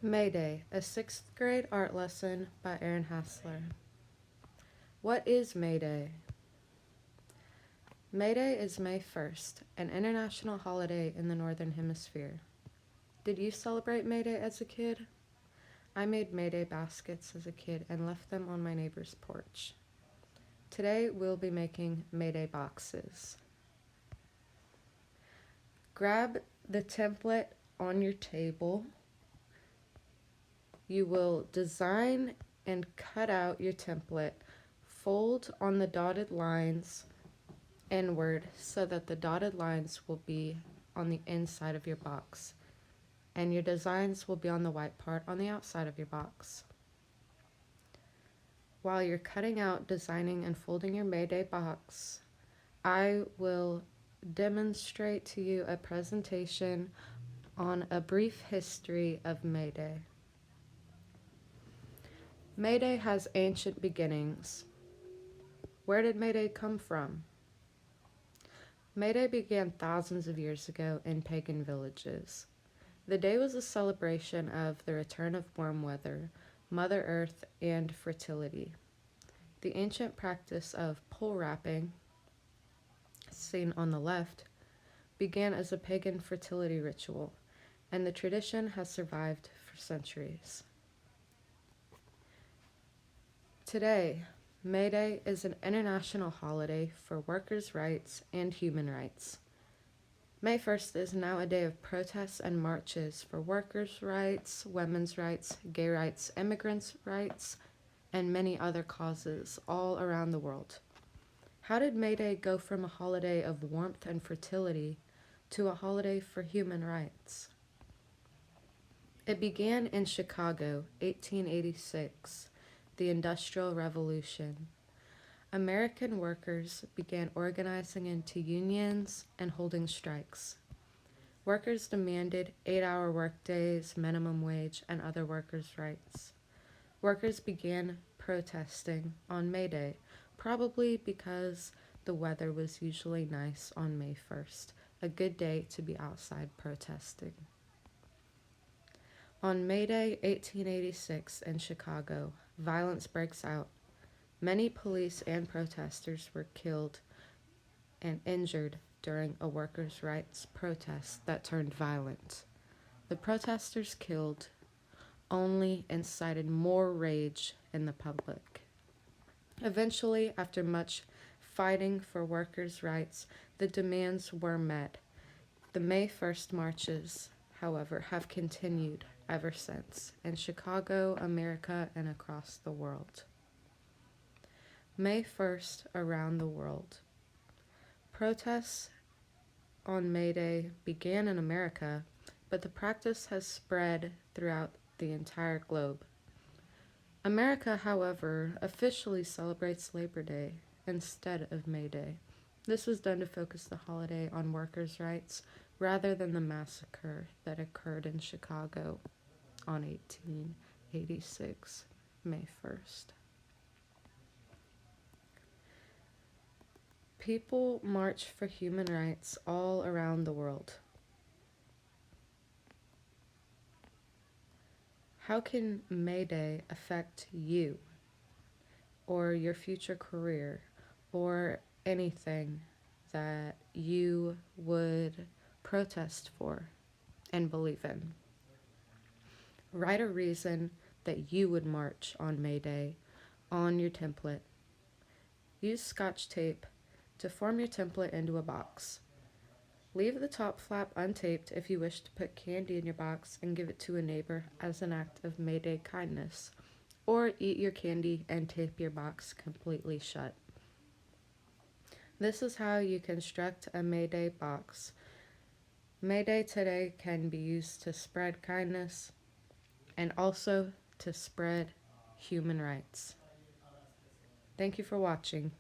Mayday, a 6th grade art lesson by Erin Hassler. What is Mayday? Mayday is May 1st, an international holiday in the Northern Hemisphere. Did you celebrate Mayday as a kid? I made Mayday baskets as a kid and left them on my neighbor's porch. Today we'll be making Mayday boxes. Grab the template on your table. You will design and cut out your template. Fold on the dotted lines inward so that the dotted lines will be on the inside of your box, and your designs will be on the white part on the outside of your box. While you're cutting out, designing, and folding your Mayday box, I will demonstrate to you a presentation on a brief history of Mayday. Mayday has ancient beginnings. Where did Mayday come from? Mayday began thousands of years ago in pagan villages. The day was a celebration of the return of warm weather, Mother Earth, and fertility. The ancient practice of pole wrapping, seen on the left, began as a pagan fertility ritual, and the tradition has survived for centuries. Today, May Day is an international holiday for workers' rights and human rights. May 1st is now a day of protests and marches for workers' rights, women's rights, gay rights, immigrants' rights, and many other causes all around the world. How did May Day go from a holiday of warmth and fertility to a holiday for human rights? It began in Chicago, 1886. The Industrial Revolution. American workers began organizing into unions and holding strikes. Workers demanded 8-hour workdays, minimum wage, and other workers' rights. Workers began protesting on May Day, probably because the weather was usually nice on May 1st, a good day to be outside protesting. On May Day, 1886, in Chicago, violence breaks out. Many police and protesters were killed and injured during a workers' rights protest that turned violent. The protesters killed only incited more rage in the public. Eventually, after much fighting for workers' rights, the demands were met. The May 1st marches, however, have continued ever since in Chicago, America, and across the world. May 1st around the world. Protests on May Day began in America, but the practice has spread throughout the entire globe. America, however, officially celebrates Labor Day instead of May Day. This was done to focus the holiday on workers' rights rather than the massacre that occurred in Chicago on 1886, May 1st. People march for human rights all around the world. How can May Day affect you or your future career or anything that you would protest for and believe in? Write a reason that you would march on May Day on your template. Use Scotch tape to form your template into a box. Leave the top flap untaped if you wish to put candy in your box and give it to a neighbor as an act of May Day kindness, or eat your candy and tape your box completely shut. This is how you construct a May Day box. May Day today can be used to spread kindness and also to spread human rights. Thank you for watching.